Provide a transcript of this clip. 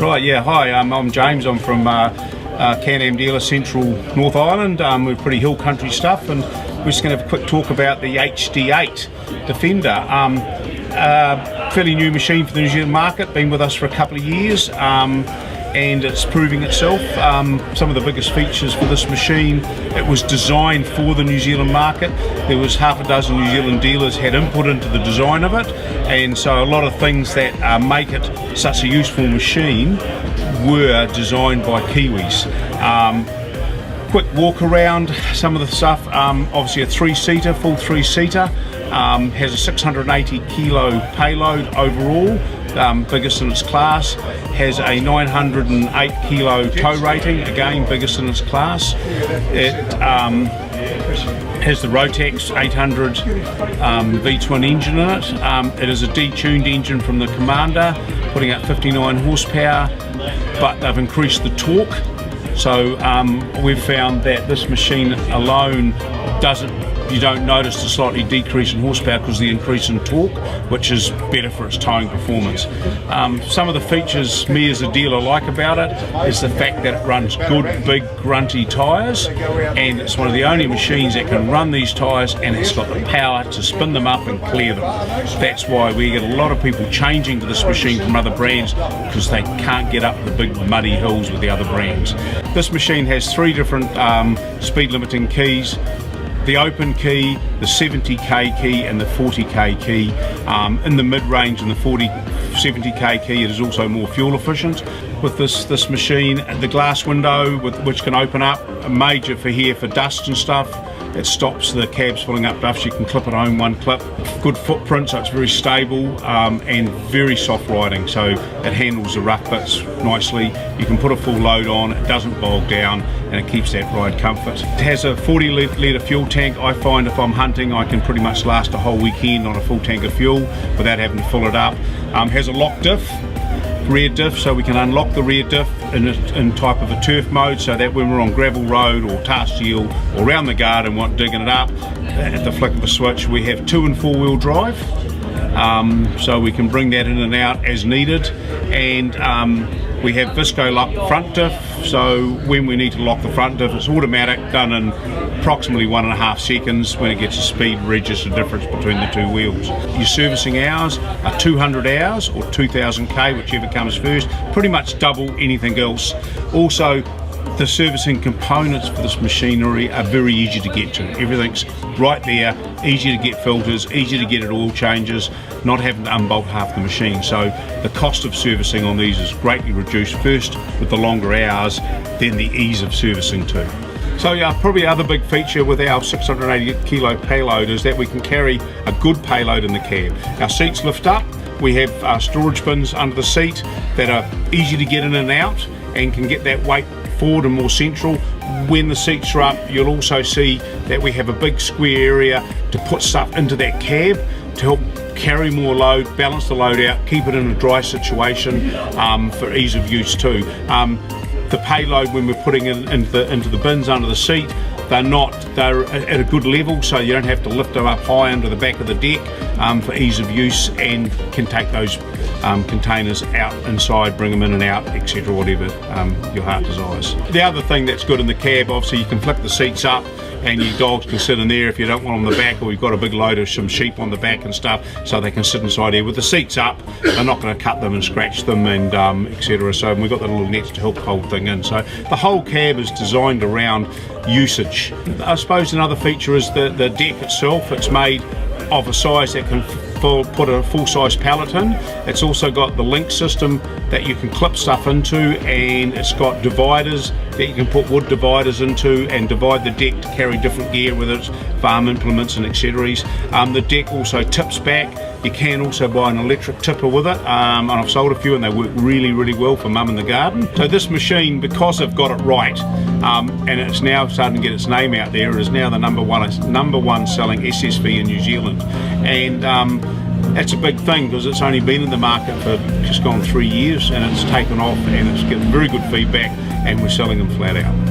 Right, yeah, hi, I'm James. I'm from Can-Am dealer, Central North Island. We're pretty hill country stuff, and we're just going to have a quick talk about the HD8 Defender. Fairly new machine for the New Zealand market, been with us for a couple of years, and it's proving itself. Some of the biggest features for this machine, it was designed for the New Zealand market. There was half a dozen New Zealand dealers had input into the design of it, and so a lot of things that make it such a useful machine were designed by Kiwis. Quick walk around some of the stuff. Obviously a three-seater, full three-seater, has a 680 kilo payload overall, biggest in its class. Has a 908 kilo tow rating, again biggest in its class. It has the Rotax 800 V-twin engine in it. It is a detuned engine from the Commander, putting out 59 horsepower, but they've increased the torque. So we've found that this machine alone you don't notice the slightly decrease in horsepower because of the increase in torque, which is better for its towing performance. Some of the features me as a dealer like about it is the fact that it runs good, big, grunty tyres, and it's one of the only machines that can run these tyres and it's got the power to spin them up and clear them. That's why we get a lot of people changing to this machine from other brands, because they can't get up the big muddy hills with the other brands. This machine has three different speed limiting keys: the open key, the 70k key and the 40k key. In the mid-range and the 70k key, it is also more fuel efficient. With this machine, the glass window which can open up, a major for here for dust and stuff. It stops the cabs filling up dust. You can clip it home, one clip. Good footprint, so it's very stable, and very soft riding, so it handles the rough bits nicely. You can put a full load on, it doesn't bog down, and it keeps that ride comfort. It has a 40 litre fuel tank. I find if I'm hunting, I can pretty much last a whole weekend on a full tank of fuel without having to fill it up. Has a lock diff, rear diff, so we can unlock the rear diff in type of a turf mode, so that when we're on gravel road or tar steel or around the garden want digging it up, at the flick of a switch. We have 2 and 4 wheel drive, so we can bring that in and out as needed, and we have Visco lock front diff, so when we need to lock the front diff, it's automatic, done in approximately 1.5 seconds. When it gets a speed register difference between the two wheels. Your servicing hours are 200 hours or 2000k, whichever comes first, pretty much double anything else. Also, the servicing components for this machinery are very easy to get to. Everything's right there, easy to get filters, easy to get oil changes, not having to unbolt half the machine. So the cost of servicing on these is greatly reduced, first with the longer hours, then the ease of servicing too. So yeah, probably other big feature with our 680 kilo payload is that we can carry a good payload in the cab. Our seats lift up, we have storage bins under the seat that are easy to get in and out and can get that weight forward and more central. When the seats are up, you'll also see that we have a big square area to put stuff into that cab to help carry more load, balance the load out, keep it in a dry situation, for ease of use too. The payload, when we're putting it into the bins under the seat, they're at a good level, so you don't have to lift them up high under the back of the deck, for ease of use, and can take those containers out inside, bring them in and out, etc., whatever your heart desires. The other thing that's good in the cab, obviously you can flip the seats up and your dogs can sit in there if you don't want them on the back, or you've got a big load of some sheep on the back and stuff, so they can sit inside here. With the seats up, they're not going to cut them and scratch them and etc. So we've got the little nets to help hold thing in. So the whole cab is designed around usage. I suppose another feature is the deck itself. It's made of a size that can put a full-size pallet in. It's also got the link system that you can clip stuff into, and it's got dividers that you can put wood dividers into and divide the deck to carry different gear, whether it's farm implements and accessories. The deck also tips back. You can also buy an electric tipper with it, and I've sold a few and they work really, really well for mum in the garden. So this machine, because they've got it right, and it's now starting to get its name out there, it is now the number one selling SSV in New Zealand. And that's a big thing, because it's only been in the market for just gone 3 years, and it's taken off and it's getting very good feedback, and we're selling them flat out.